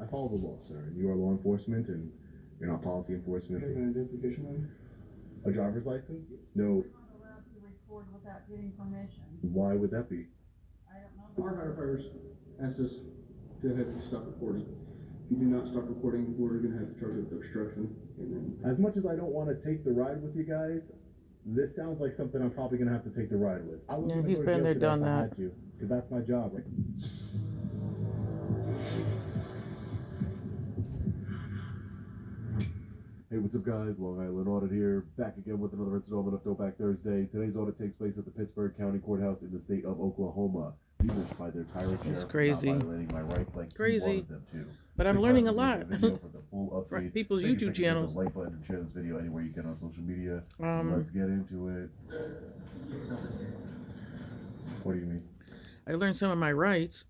I follow the law, sir. And you are law enforcement, and you're not policy enforcement. You have an identification on A driver's license? Yes. No. You're not allowed to record without getting permission. Why would that be? I don't know. Our firefighters asked us to have you stop recording. If you do not stop recording, we're going to have to charge you with obstruction. And then, As much as I don't want to take the ride with you guys, this sounds like something I'm probably going to have to take the ride with. I was Yeah, gonna he's go to been jail there, today done if I that. had to, because that's my job. Right? Hey, what's up, guys? Long Island Audit here, back again with another installment of Throwback Thursday. Today's audit takes place at the Pittsburgh County Courthouse in the state of Oklahoma. Leadership by their tyrant sheriff for crazy. not violating my rights like Crazy. he wanted them to. But I'm Stick learning around a to the lot. video for the full From update. people's Take a YouTube second to hit channels. the like button and share this video anywhere you can on social media. Um, Let's get into it. What do you mean? I learned some of my rights.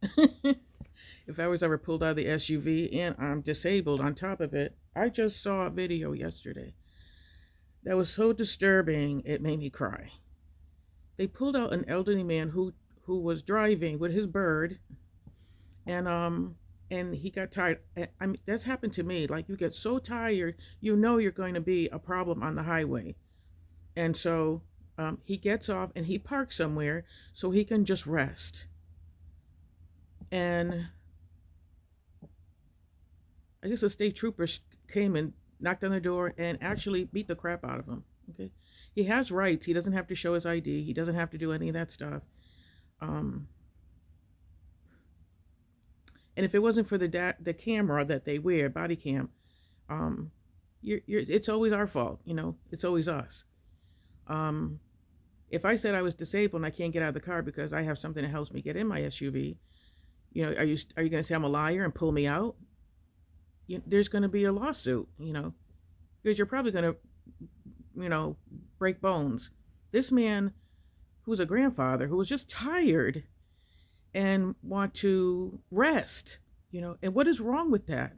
If I was ever pulled out of the SUV and I'm disabled on top of it, I just saw a video yesterday that was so disturbing it made me cry. They pulled out an elderly man who was driving with his bird, and he got tired. I mean, that's happened to me. Like, you get so tired, you know you're going to be a problem on the highway, and so he gets off and he parks somewhere so he can just rest. And I guess the state troopers came and knocked on the door and actually beat the crap out of him. Okay, he has rights. He doesn't have to show his ID. He doesn't have to do any of that stuff. And if it wasn't for the camera that they wear, body cam, it's always our fault. You know, it's always us. If I said I was disabled and I can't get out of the car because I have something that helps me get in my SUV, you know, are you going to say I'm a liar and pull me out? There's going to be a lawsuit, you know, because you're probably going to, you know, break bones. This man, who's a grandfather, who was just tired and want to rest, you know, and what is wrong with that?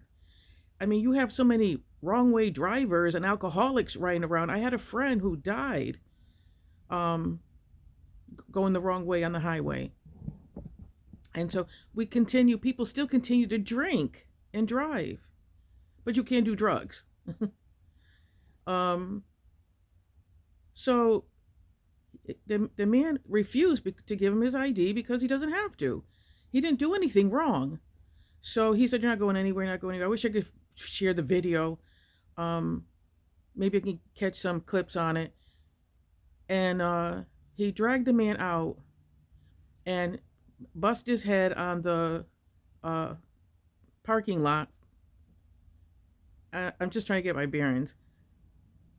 I mean, you have so many wrong way drivers and alcoholics riding around. I had a friend who died going the wrong way on the highway. And so people still continue to drink and drive, but you can't do drugs. So the man refused to give him his ID because he doesn't have to. He didn't do anything wrong. So he said, "You're not going anywhere, not going anywhere." I wish I could share the video. Maybe I can catch some clips on it. And he dragged the man out and bust his head on the parking lot. I'm just trying to get my bearings.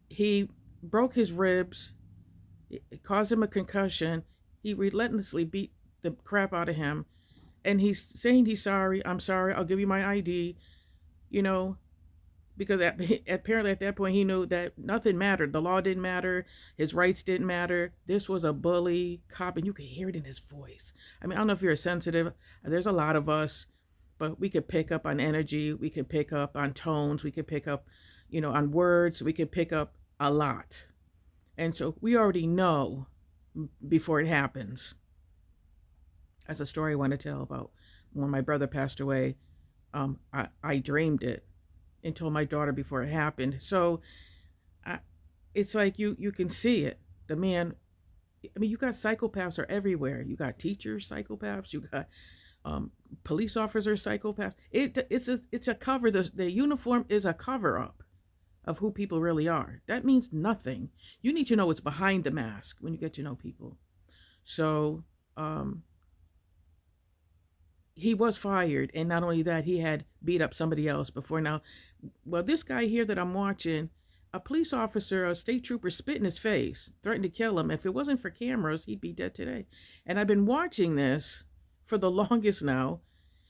He broke his ribs. It caused him a concussion. He relentlessly beat the crap out of him. And he's saying he's sorry. "I'm sorry. I'll give you my ID." You know, because apparently at that point he knew that nothing mattered. The law didn't matter. His rights didn't matter. This was a bully cop, and you could hear it in his voice. I mean, I don't know if you're sensitive. There's a lot of us, but we could pick up on energy. We could pick up on tones. We could pick up, you know, on words. We could pick up a lot. And so we already know before it happens. That's a story I want to tell about when my brother passed away. I dreamed it and told my daughter before it happened. So it's like you can see it. The man, I mean, you got psychopaths are everywhere. You got teachers, psychopaths. You got police officers, psychopaths. It's a cover. The uniform is a cover up of who people really are. That means nothing. You need to know what's behind the mask when you get to know people. So he was fired, and not only that, he had beat up somebody else before. Now, well, this guy here that I'm watching, a police officer, a state trooper, spit in his face, threatened to kill him. If it wasn't for cameras, he'd be dead today. And I've been watching this for the longest now,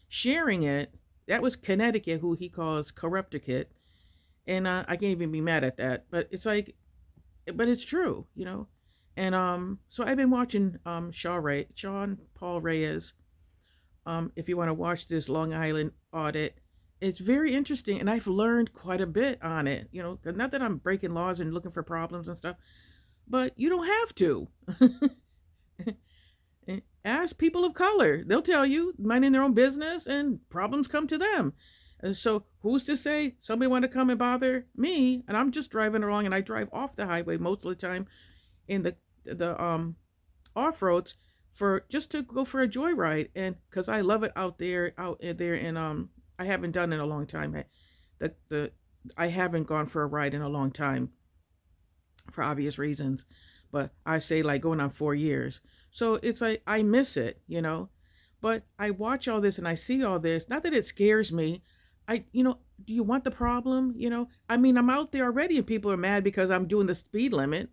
sharing it. That was Connecticut, who he calls Corrupticate. And I can't even be mad at that. But it's like, but it's true, you know. And so I've been watching Sean Paul Reyes. If you want to watch this Long Island audit, it's very interesting, and I've learned quite a bit on it. You know, not that I'm breaking laws and looking for problems and stuff, but you don't have to. Ask people of color; they'll tell you, minding their own business, and problems come to them. And so who's to say somebody want to come and bother me? And I'm just driving along, and I drive off the highway most of the time in the off roads for just to go for a joyride, and because I love it out there, and I haven't done it in a long time. I haven't gone for a ride in a long time for obvious reasons, but I say like going on 4 years. So it's like I miss it, you know. But I watch all this and I see all this. Not that it scares me. Do you want the problem? I mean, I'm out there already and people are mad because I'm doing the speed limit.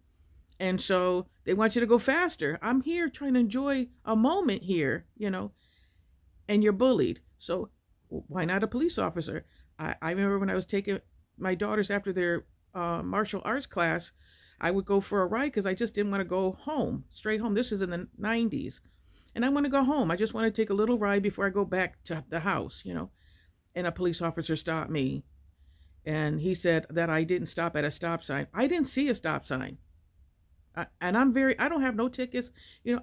And so they want you to go faster. I'm here trying to enjoy a moment here, and you're bullied. So why not a police officer? I remember when I was taking my daughters after their martial arts class, I would go for a ride because I just didn't want to go home, straight home. This is in the 90s. And I want to go home. I just want to take a little ride before I go back to the house, And a police officer stopped me. And he said that I didn't stop at a stop sign. I didn't see a stop sign. And I don't have no tickets.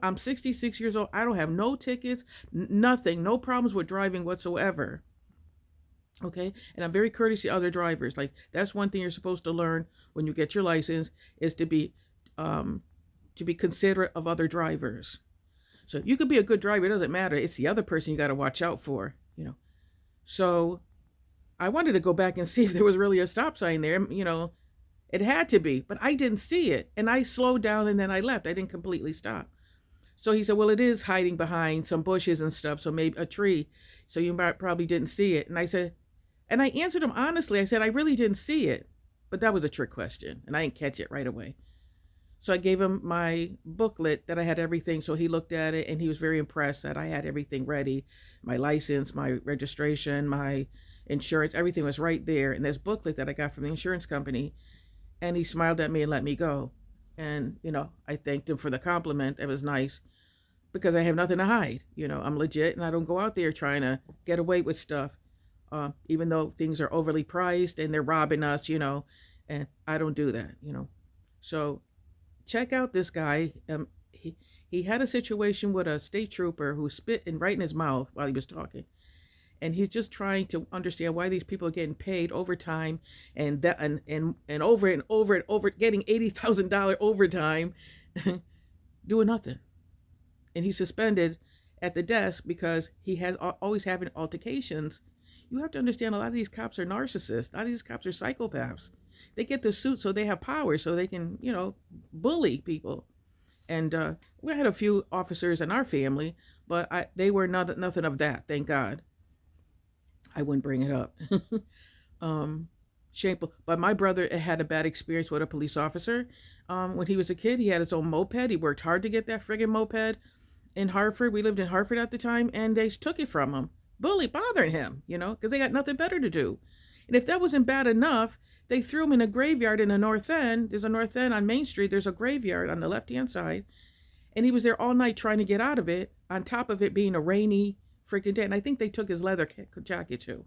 I'm 66 years old. I don't have no tickets, nothing, no problems with driving whatsoever. Okay. And I'm very courteous to other drivers. Like, that's one thing you're supposed to learn when you get your license, is to be considerate of other drivers. So you could be a good driver. It doesn't matter. It's the other person you got to watch out for, So I wanted to go back and see if there was really a stop sign there. It had to be, but I didn't see it. And I slowed down and then I left. I didn't completely stop. So he said, well, it is hiding behind some bushes and stuff. So maybe a tree. So you probably didn't see it. And I answered him honestly. I said, I really didn't see it, but that was a trick question and I didn't catch it right away. So I gave him my booklet that I had everything. So he looked at it and he was very impressed that I had everything ready. My license, my registration, my insurance, everything was right there. And this booklet that I got from the insurance company. And he smiled at me and let me go. And, I thanked him for the compliment. It was nice because I have nothing to hide. I'm legit and I don't go out there trying to get away with stuff. Even though things are overly priced and they're robbing us, and I don't do that, So check out this guy. He had a situation with a state trooper who spit right in his mouth while he was talking. And he's just trying to understand why these people are getting paid overtime and over and over and over, getting $80,000 overtime, doing nothing. And he's suspended at the desk because he has always having altercations. You have to understand, a lot of these cops are narcissists. A lot of these cops are psychopaths. They get the suit so they have power, so they can, bully people. And we had a few officers in our family, but they were nothing of that, thank God. I wouldn't bring it up. Shameful. But my brother had a bad experience with a police officer. When he was a kid, he had his own moped. He worked hard to get that friggin' moped in Hartford. We lived in Hartford at the time, and they took it from him. Bothering him, because they got nothing better to do. And if that wasn't bad enough, they threw him in a graveyard in the North End. There's a North End on Main Street. There's a graveyard on the left-hand side. And he was there all night trying to get out of it, on top of it being a rainy freaking day. And I think they took his leather jacket too.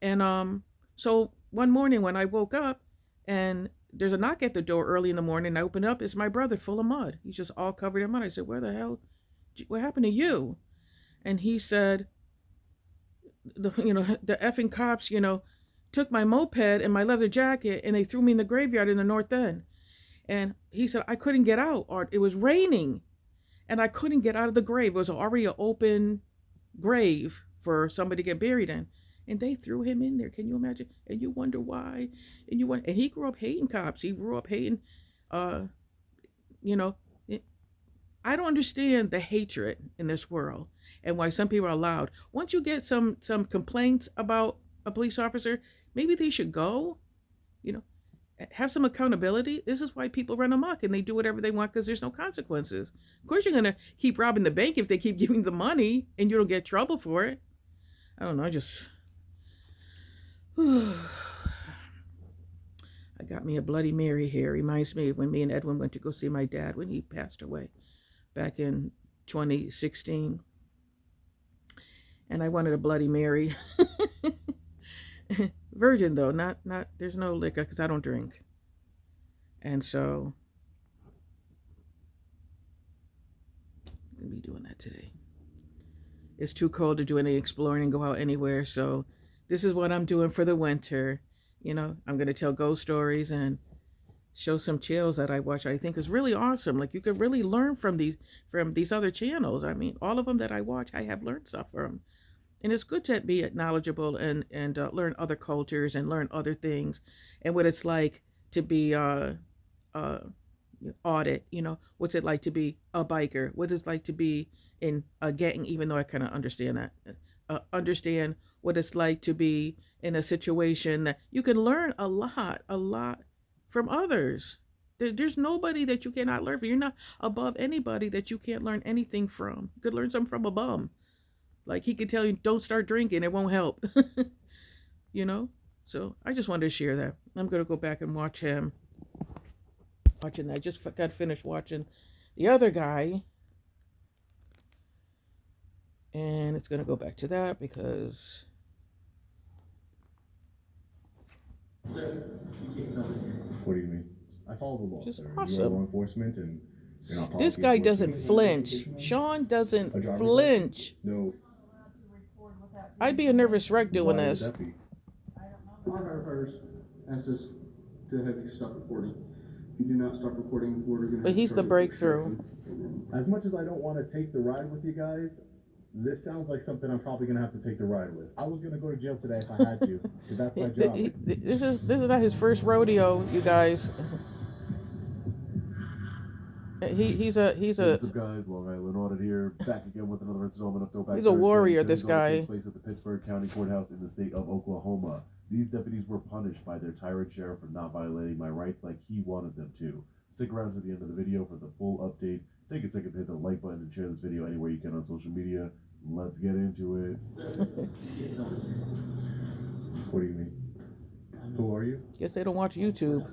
And so one morning when I woke up and there's a knock at the door early in the morning, I open up, it's my brother full of mud. He's just all covered in mud. I said, what happened to you? And he said, the effing cops, took my moped and my leather jacket and they threw me in the graveyard in the North End. And he said, I couldn't get out, or it was raining and I couldn't get out of the grave. It was already an open grave for somebody to get buried in. And they threw him in there. Can you imagine? And you wonder why. And he grew up hating cops. He grew up hating, I don't understand the hatred in this world and why some people are allowed. Once you get some complaints about a police officer, maybe they should go, have some accountability. This is why people run amok and they do whatever they want because there's no consequences. Of course, you're going to keep robbing the bank if they keep giving the money and you don't get trouble for it. I don't know. I got me a Bloody Mary here. Reminds me of when me and Edwin went to go see my dad when he passed away back in 2016. And I wanted a Bloody Mary. Virgin though, not there's no liquor because I don't drink. And so I'm gonna be doing that today. It's too cold to do any exploring and go out anywhere, so this is what I'm doing for the winter. You know, I'm going to tell ghost stories and show some channels that I watch. I think is really awesome. Like you could really learn from these other channels. I mean, all of them that I watch, I have learned stuff from. And it's good to be knowledgeable and learn other cultures and learn other things and what it's like to be audit. You know, what's it like to be a biker? What it's like to be in a gang, even though I kind of understand that. Understand what it's like to be in a situation that you can learn a lot from others. There's nobody that you cannot learn from. You're not above anybody that you can't learn anything from. You could learn something from a bum. Like he could tell you, don't start drinking, it won't help. You know? So I just wanted to share that. I'm going to go back and watch him. Watching that. I just got finished watching the other guy. And it's going to go back to that because... Sir, you can't come. What do you mean? I follow the law, Just sir. awesome. You are law enforcement and you're not This policy guy enforcement. doesn't flinch. Sean doesn't A driver's flinch. No. Allowed to record without I'd be a getting nervous wreck doing Why would this. that be? I don't know. Our first asked us to have you stop recording. If you do not stop recording, we're going to. But he's the breakthrough. As much as I don't want to take the ride with you guys, this sounds like something I'm probably gonna have to take the ride with. I was gonna go to jail today if I had to, because that's my job. This is not his first rodeo, you guys. He's a What's up, guys? Long Island Audit here, back again with another installment of Throwback He's a Thursday. warrior, Today's this audit guy. takes place at the Pittsburgh County Courthouse in the state of Oklahoma. These deputies were punished by their tyrant sheriff for not violating my rights like he wanted them to. Stick around to the end of the video for the full update. Take a second to hit the like button and share this video anywhere you can on social media. Let's get into it. What do you mean? Who are you? Guess they don't watch YouTube.